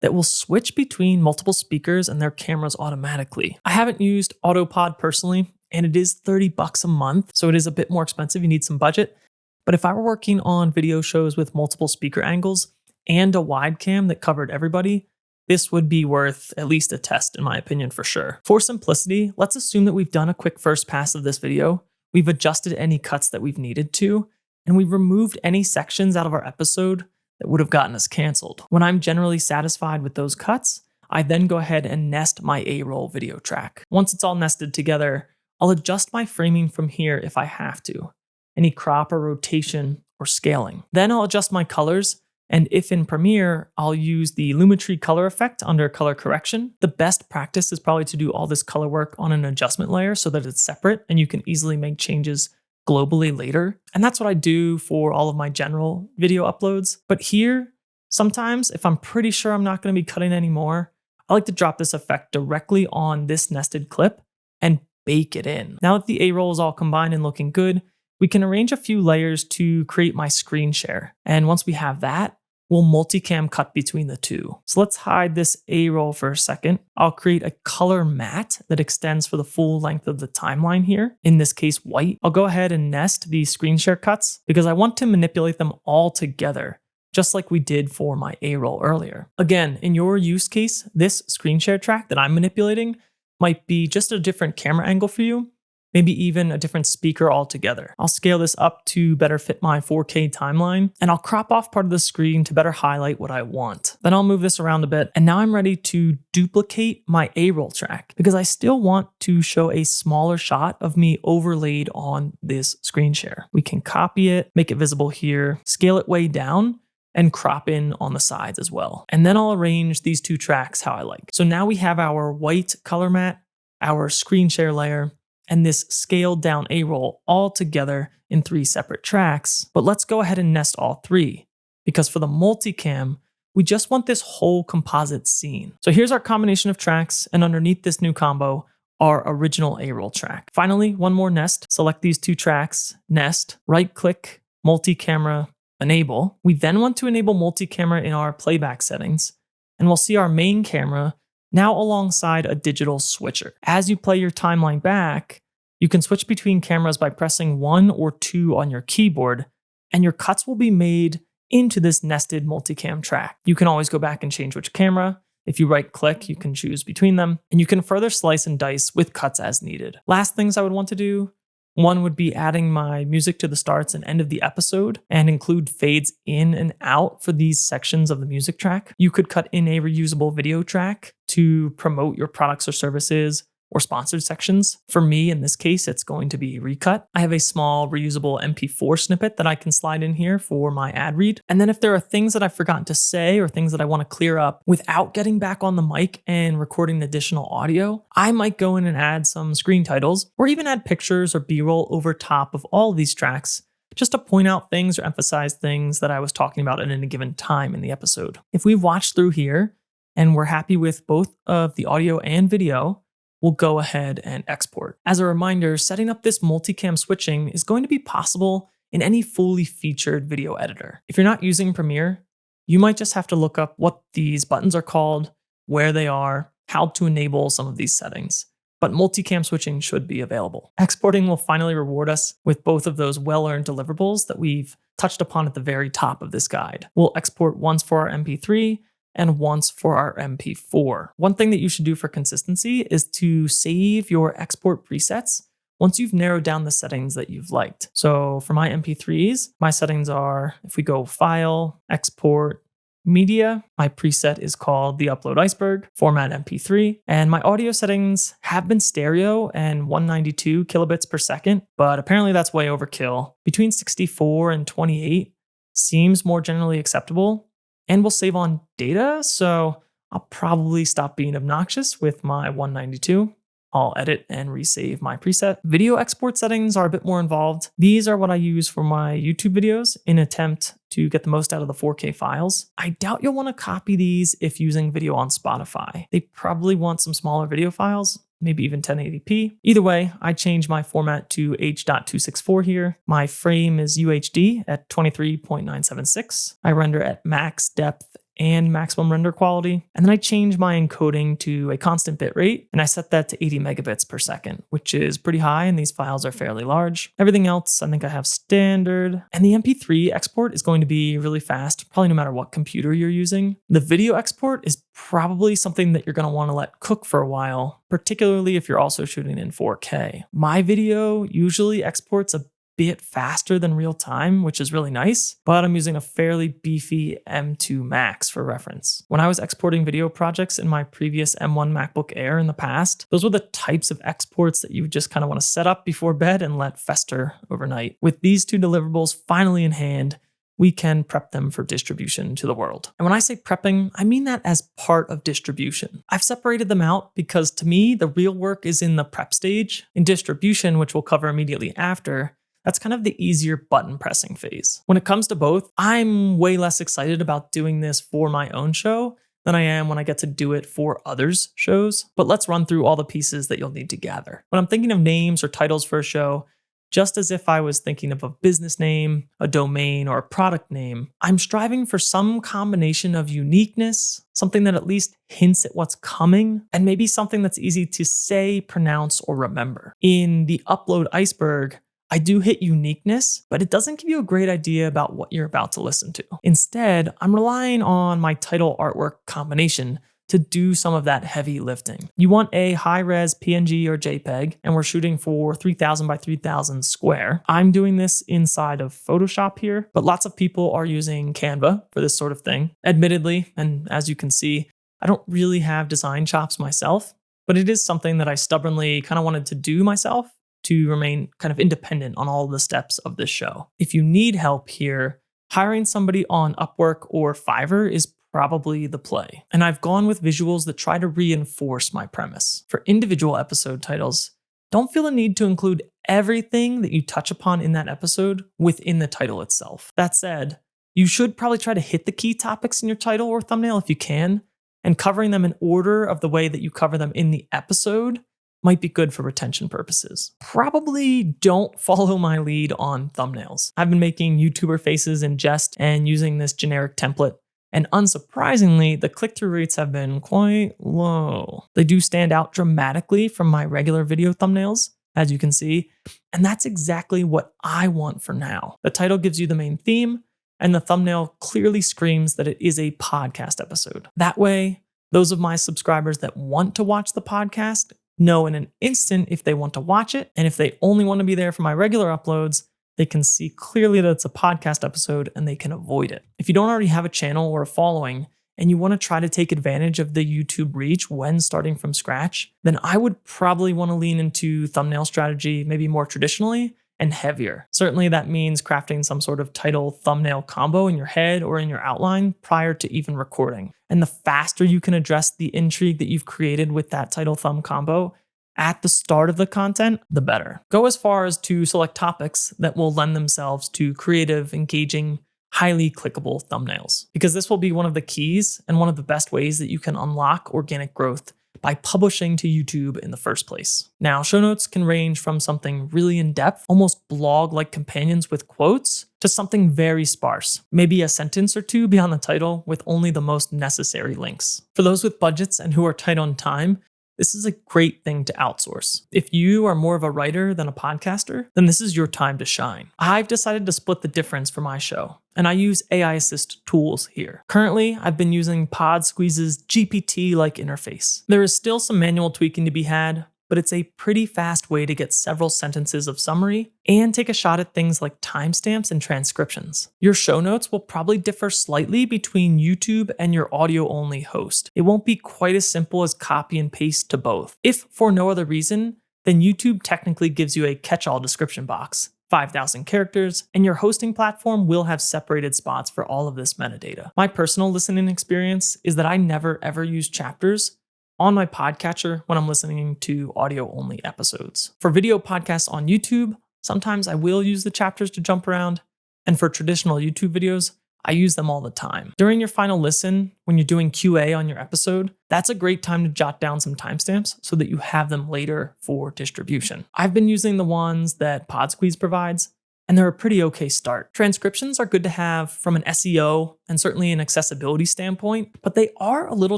Speaker 1: that will switch between multiple speakers and their cameras automatically. I haven't used Autopod personally, and it is $30 a month, so it is a bit more expensive. You need some budget. But if I were working on video shows with multiple speaker angles and a wide cam that covered everybody, this would be worth at least a test in my opinion for sure. For simplicity, let's assume that we've done a quick first pass of this video, we've adjusted any cuts that we've needed to, and we've removed any sections out of our episode that would have gotten us canceled. When I'm generally satisfied with those cuts, I then go ahead and nest my A-roll video track. Once it's all nested together, I'll adjust my framing from here if I have to, any crop or rotation or scaling. Then I'll adjust my colors, and if in Premiere, I'll use the Lumetri color effect under color correction. The best practice is probably to do all this color work on an adjustment layer so that it's separate and you can easily make changes globally later. And that's what I do for all of my general video uploads. But here, sometimes if I'm pretty sure I'm not going to be cutting anymore, I like to drop this effect directly on this nested clip and bake it in. Now that the A-roll is all combined and looking good, we can arrange a few layers to create my screen share. And once we have that, we'll multicam cut between the two. So let's hide this A-roll for a second. I'll create a color matte that extends for the full length of the timeline here, in this case white. I'll go ahead and nest these screen share cuts because I want to manipulate them all together, just like we did for my A-roll earlier. Again, in your use case, this screen share track that I'm manipulating might be just a different camera angle for you, maybe even a different speaker altogether. I'll scale this up to better fit my 4K timeline, and I'll crop off part of the screen to better highlight what I want. Then I'll move this around a bit, and now I'm ready to duplicate my A-roll track because I still want to show a smaller shot of me overlaid on this screen share. We can copy it, make it visible here, scale it way down, and crop in on the sides as well. And then I'll arrange these two tracks how I like. So now we have our white color matte, our screen share layer, and this scaled down A-roll all together in 3 separate tracks. But let's go ahead and nest all 3, because for the multicam, we just want this whole composite scene. So here's our combination of tracks, and underneath this new combo, our original A-roll track. Finally, one more nest. Select these 2 tracks, nest, right-click, multi-camera, enable. We then want to enable multi-camera in our playback settings, and we'll see our main camera now alongside a digital switcher. As you play your timeline back, you can switch between cameras by pressing 1 or 2 on your keyboard, and your cuts will be made into this nested multicam track. You can always go back and change which camera. If you right-click, you can choose between them, and you can further slice and dice with cuts as needed. Last things I would want to do, one would be adding my music to the starts and end of the episode and include fades in and out for these sections of the music track. You could cut in a reusable video track to promote your products or services or sponsored sections. For me, in this case, it's going to be Recut. I have a small reusable MP4 snippet that I can slide in here for my ad read. And then if there are things that I've forgotten to say or things that I want to clear up without getting back on the mic and recording additional audio, I might go in and add some screen titles or even add pictures or B-roll over top of all of these tracks just to point out things or emphasize things that I was talking about at any given time in the episode. If we've watched through here and we're happy with both of the audio and video, we'll go ahead and export. As a reminder, setting up this multicam switching is going to be possible in any fully featured video editor. If you're not using Premiere, you might just have to look up what these buttons are called, where they are, how to enable some of these settings. But multicam switching should be available. Exporting will finally reward us with both of those well-earned deliverables that we've touched upon at the very top of this guide. We'll export once for our MP3 and once for our MP4. One thing that you should do for consistency is to save your export presets once you've narrowed down the settings that you've liked. So for my MP3s, my settings are, if we go File, Export, Media, my preset is called the Upload Iceberg, format MP3, and my audio settings have been stereo and 192 kilobits per second, but apparently that's way overkill. Between 64 and 28 seems more generally acceptable, and will save on data, so I'll probably stop being obnoxious with my 192. I'll edit and resave my preset. Video export settings are a bit more involved. These are what I use for my YouTube videos in an attempt to get the most out of the 4K files. I doubt you'll want to copy these if using video on Spotify. They probably want some smaller video files, maybe even 1080p. Either way, I change my format to H.264 here. My frame is UHD at 23.976. I render at max depth and maximum render quality. And then I change my encoding to a constant bit rate, and I set that to 80 megabits per second, which is pretty high, and these files are fairly large. Everything else, I think I have standard. And the MP3 export is going to be really fast, probably no matter what computer you're using. The video export is probably something that you're going to want to let cook for a while, particularly if you're also shooting in 4K. My video usually exports a bit faster than real time, which is really nice, but I'm using a fairly beefy M2 Max for reference. When I was exporting video projects in my previous M1 MacBook Air in the past, those were the types of exports that you just kind of want to set up before bed and let fester overnight. With these two deliverables finally in hand, we can prep them for distribution to the world. And when I say prepping, I mean that as part of distribution. I've separated them out because to me, the real work is in the prep stage. In distribution, which we'll cover immediately after, that's kind of the easier button pressing phase. When it comes to both, I'm way less excited about doing this for my own show than I am when I get to do it for others' shows. But let's run through all the pieces that you'll need to gather. When I'm thinking of names or titles for a show, just as if I was thinking of a business name, a domain, or a product name. I'm striving for some combination of uniqueness, something that at least hints at what's coming, and maybe something that's easy to say, pronounce, or remember. In the upload iceberg, I do hit uniqueness, but it doesn't give you a great idea about what you're about to listen to. Instead, I'm relying on my title artwork combination to do some of that heavy lifting. You want a high-res PNG or JPEG, and we're shooting for 3000 by 3000 square. I'm doing this inside of Photoshop here, but lots of people are using Canva for this sort of thing. Admittedly, and as you can see, I don't really have design chops myself, but it is something that I stubbornly kind of wanted to do myself to remain kind of independent on all the steps of this show. If you need help here, hiring somebody on Upwork or Fiverr is probably the play. And I've gone with visuals that try to reinforce my premise. For individual episode titles, don't feel a need to include everything that you touch upon in that episode within the title itself. That said, you should probably try to hit the key topics in your title or thumbnail if you can, and covering them in order of the way that you cover them in the episode might be good for retention purposes. Probably don't follow my lead on thumbnails. I've been making YouTuber faces in jest and using this generic template, and unsurprisingly, the click-through rates have been quite low. They do stand out dramatically from my regular video thumbnails, as you can see, and that's exactly what I want for now. The title gives you the main theme, and the thumbnail clearly screams that it is a podcast episode. That way, those of my subscribers that want to watch the podcast know in an instant if they want to watch it, and if they only want to be there for my regular uploads, they can see clearly that it's a podcast episode and they can avoid it. If you don't already have a channel or a following and you want to try to take advantage of the YouTube reach when starting from scratch, then I would probably want to lean into thumbnail strategy, maybe more traditionally and heavier. Certainly that means crafting some sort of title thumbnail combo in your head or in your outline prior to even recording. And the faster you can address the intrigue that you've created with that title thumb combo at the start of the content, the better. Go as far as to select topics that will lend themselves to creative, engaging, highly clickable thumbnails, because this will be one of the keys and one of the best ways that you can unlock organic growth by publishing to YouTube in the first place. Now, show notes can range from something really in-depth, almost blog-like companions with quotes, to something very sparse, maybe a sentence or two beyond the title with only the most necessary links. For those with budgets and who are tight on time, this is a great thing to outsource. If you are more of a writer than a podcaster, then this is your time to shine. I've decided to split the difference for my show, and I use AI assist tools here. Currently, I've been using Podsqueeze's GPT-like interface. There is still some manual tweaking to be had, but it's a pretty fast way to get several sentences of summary and take a shot at things like timestamps and transcriptions. Your show notes will probably differ slightly between YouTube and your audio-only host. It won't be quite as simple as copy and paste to both. If for no other reason, then YouTube technically gives you a catch-all description box, 5,000 characters, and your hosting platform will have separated spots for all of this metadata. My personal listening experience is that I never ever use chapters on my podcatcher when I'm listening to audio-only episodes. For video podcasts on YouTube, sometimes I will use the chapters to jump around, and for traditional YouTube videos, I use them all the time. During your final listen, when you're doing QA on your episode, that's a great time to jot down some timestamps so that you have them later for distribution. I've been using the ones that Podsqueeze provides, and they're a pretty okay start. Transcriptions are good to have from an SEO and certainly an accessibility standpoint, but they are a little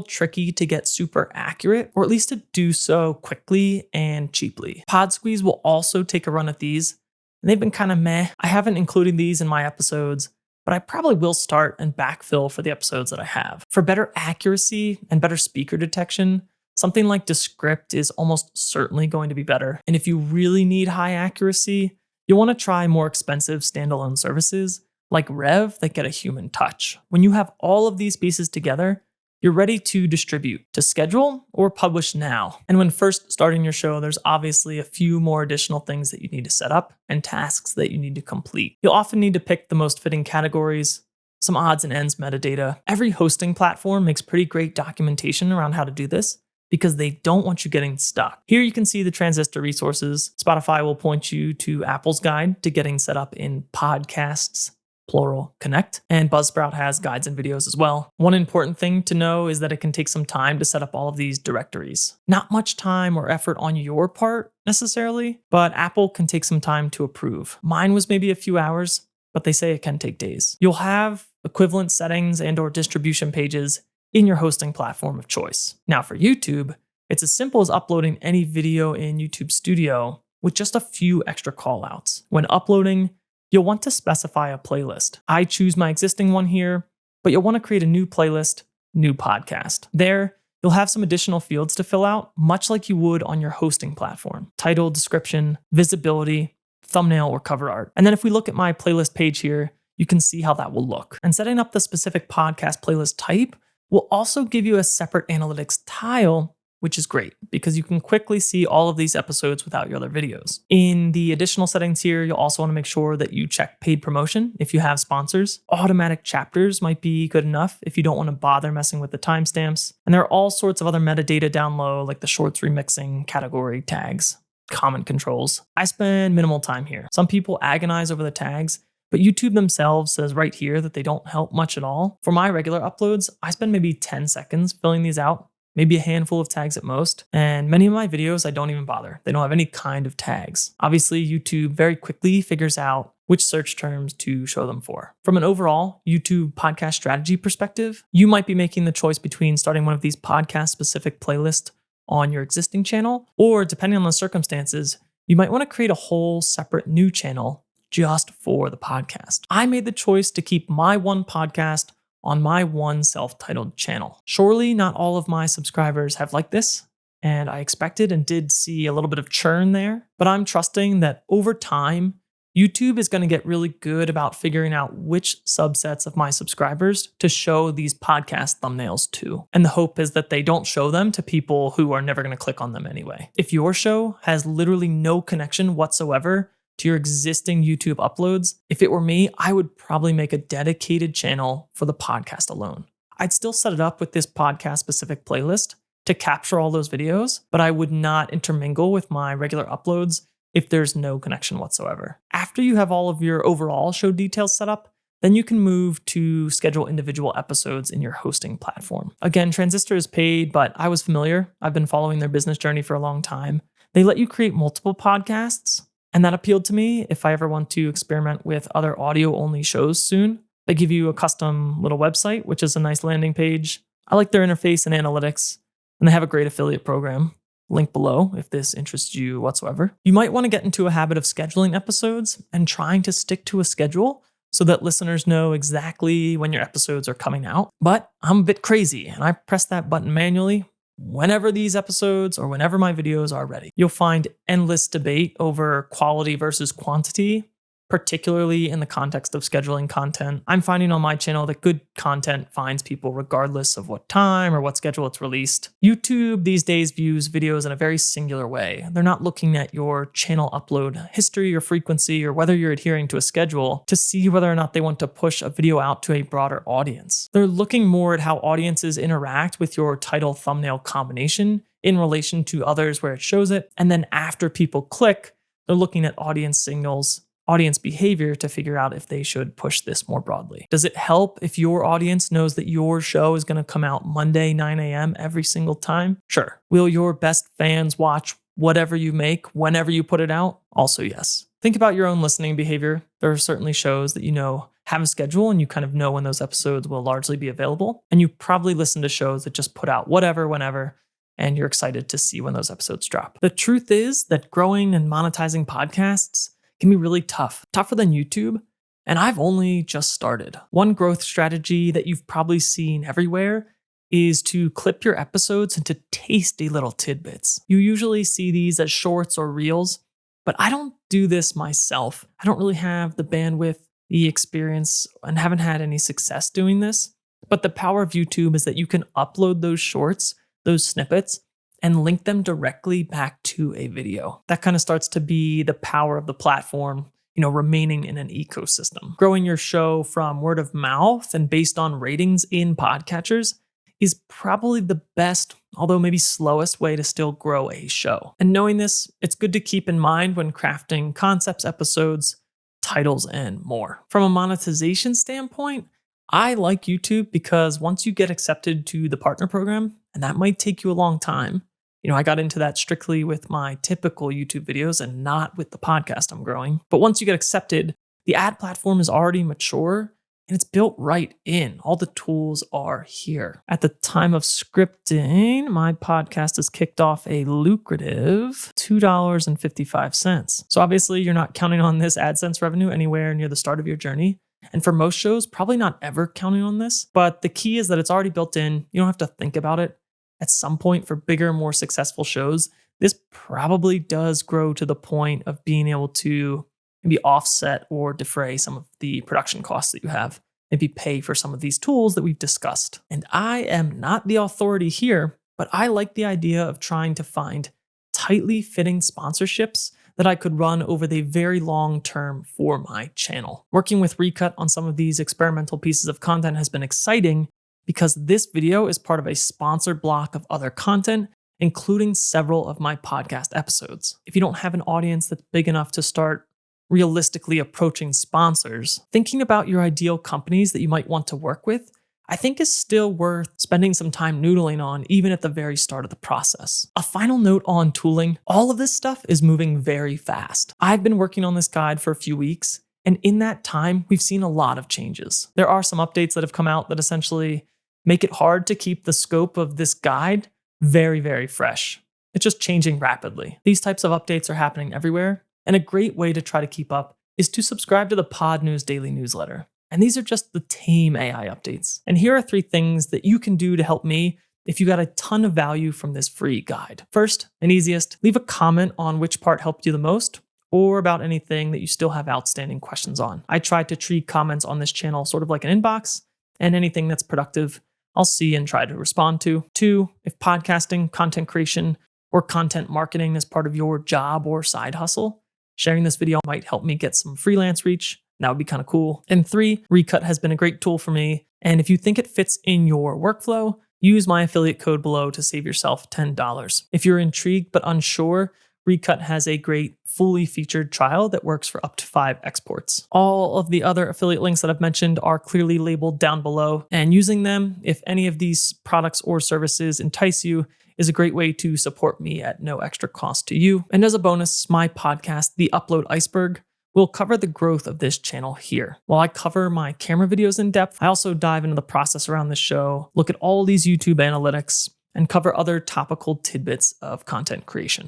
Speaker 1: tricky to get super accurate, or at least to do so quickly and cheaply. Podsqueeze will also take a run at these, and they've been kind of meh. I haven't included these in my episodes, but I probably will start and backfill for the episodes that I have. For better accuracy and better speaker detection, something like Descript is almost certainly going to be better. And if you really need high accuracy, you'll want to try more expensive standalone services like Rev that get a human touch. When you have all of these pieces together, you're ready to distribute, to schedule, or publish now. And when first starting your show, there's obviously a few more additional things that you need to set up and tasks that you need to complete. You'll often need to pick the most fitting categories, some odds and ends metadata. Every hosting platform makes pretty great documentation around how to do this, because they don't want you getting stuck. Here you can see the Transistor resources. Spotify will point you to Apple's guide to getting set up in podcasts. plural, connect, and Buzzsprout has guides and videos as well. One important thing to know is that it can take some time to set up all of these directories. Not much time or effort on your part necessarily, but Apple can take some time to approve. Mine was maybe a few hours, but they say it can take days. You'll have equivalent settings and/or distribution pages in your hosting platform of choice. Now for YouTube, it's as simple as uploading any video in YouTube Studio with just a few extra callouts. When uploading, you'll want to specify a playlist. I choose my existing one here, but you'll want to create a new playlist, new podcast. There, you'll have some additional fields to fill out, much like you would on your hosting platform. Title, description, visibility, thumbnail, or cover art. And then if we look at my playlist page here, you can see how that will look. And setting up the specific podcast playlist type will also give you a separate analytics tile, which is great because you can quickly see all of these episodes without your other videos. In the additional settings here, you'll also want to make sure that you check paid promotion if you have sponsors. Automatic chapters might be good enough if you don't want to bother messing with the timestamps. And there are all sorts of other metadata down low, like the shorts remixing, category tags, comment controls. I spend minimal time here. Some people agonize over the tags, but YouTube themselves says right here that they don't help much at all. For my regular uploads, I spend maybe 10 seconds filling these out, maybe a handful of tags at most. And many of my videos, I don't even bother. They don't have any kind of tags. Obviously, YouTube very quickly figures out which search terms to show them for. From an overall YouTube podcast strategy perspective, you might be making the choice between starting one of these podcast-specific playlists on your existing channel, or depending on the circumstances, you might want to create a whole separate new channel just for the podcast. I made the choice to keep my one podcast on my one self-titled channel. Surely not all of my subscribers have liked this, and I expected and did see a little bit of churn there, but I'm trusting that over time, YouTube is going to get really good about figuring out which subsets of my subscribers to show these podcast thumbnails to. And the hope is that they don't show them to people who are never going to click on them anyway. If your show has literally no connection whatsoever to your existing YouTube uploads, if it were me, I would probably make a dedicated channel for the podcast alone. I'd still set it up with this podcast specific playlist to capture all those videos, but I would not intermingle with my regular uploads if there's no connection whatsoever. After you have all of your overall show details set up, then you can move to schedule individual episodes in your hosting platform. Again, Transistor is paid, but I was familiar. I've been following their business journey for a long time. They let you create multiple podcasts, and that appealed to me if I ever want to experiment with other audio-only shows soon. They give you a custom little website, which is a nice landing page. I like their interface and analytics, and they have a great affiliate program. Link below if this interests you whatsoever. You might want to get into a habit of scheduling episodes and trying to stick to a schedule so that listeners know exactly when your episodes are coming out. But I'm a bit crazy, and I press that button manually whenever these episodes or whenever my videos are ready. You'll find endless debate over quality versus quantity, particularly in the context of scheduling content. I'm finding on my channel that good content finds people regardless of what time or what schedule it's released. YouTube these days views videos in a very singular way. They're not looking at your channel upload history or frequency or whether you're adhering to a schedule to see whether or not they want to push a video out to a broader audience. They're looking more at how audiences interact with your title thumbnail combination in relation to others where it shows it. And then after people click, they're looking at audience signals, audience behavior to figure out if they should push this more broadly. Does it help if your audience knows that your show is going to come out Monday, 9 a.m. every single time? Sure. Will your best fans watch whatever you make whenever you put it out? Also, yes. Think about your own listening behavior. There are certainly shows that you know have a schedule and you kind of know when those episodes will largely be available. And you probably listen to shows that just put out whatever, whenever, and you're excited to see when those episodes drop. The truth is that growing and monetizing podcasts can be really tough, tougher than YouTube, and I've only just started. One growth strategy that you've probably seen everywhere is to clip your episodes into tasty little tidbits. You usually see these as shorts or reels, but I don't do this myself. I don't really have the bandwidth, the experience, and haven't had any success doing this. But the power of YouTube is that you can upload those shorts, those snippets, and link them directly back to a video. That kind of starts to be the power of the platform, remaining in an ecosystem. Growing your show from word of mouth and based on ratings in podcatchers is probably the best, although maybe slowest way to still grow a show. And knowing this, it's good to keep in mind when crafting concepts episodes titles, and more. From a monetization standpoint, I like YouTube because once you get accepted to the partner program, and that might take you a long time, I got into that strictly with my typical YouTube videos and not with the podcast I'm growing. But once you get accepted, the ad platform is already mature and it's built right in. All the tools are here. At the time of scripting, my podcast has kicked off a lucrative $2.55. So obviously you're not counting on this AdSense revenue anywhere near the start of your journey. And for most shows, probably not ever counting on this. But the key is that it's already built in. You don't have to think about it. At some point for bigger, more successful shows, this probably does grow to the point of being able to maybe offset or defray some of the production costs that you have, maybe pay for some of these tools that we've discussed. And I am not the authority here, but I like the idea of trying to find tightly fitting sponsorships that I could run over the very long term for my channel. Working with Recut on some of these experimental pieces of content has been exciting because this video is part of a sponsored block of other content, including several of my podcast episodes. If you don't have an audience that's big enough to start realistically approaching sponsors, thinking about your ideal companies that you might want to work with, I think is still worth spending some time noodling on, even at the very start of the process. A final note on tooling, all of this stuff is moving very fast. I've been working on this guide for a few weeks, and in that time, we've seen a lot of changes. There are some updates that have come out that essentially make it hard to keep the scope of this guide very, very fresh. It's just changing rapidly. These types of updates are happening everywhere, and a great way to try to keep up is to subscribe to the Pod News daily newsletter. And these are just the tame AI updates. And here are 3 things that you can do to help me if you got a ton of value from this free guide. First, and easiest, leave a comment on which part helped you the most, or about anything that you still have outstanding questions on. I try to treat comments on this channel sort of like an inbox, and anything that's productive, I'll see and try to respond to. 2, if podcasting, content creation, or content marketing is part of your job or side hustle, sharing this video might help me get some freelance reach. That would be kind of cool. And 3, Recut has been a great tool for me. And if you think it fits in your workflow, use my affiliate code below to save yourself $10. If you're intrigued but unsure, Recut has a great fully featured trial that works for up to 5 exports. All of the other affiliate links that I've mentioned are clearly labeled down below, and using them, if any of these products or services entice you, is a great way to support me at no extra cost to you. And as a bonus, my podcast, The Upload Iceberg, will cover the growth of this channel here. While I cover my camera videos in depth, I also dive into the process around the show, look at all these YouTube analytics, and cover other topical tidbits of content creation.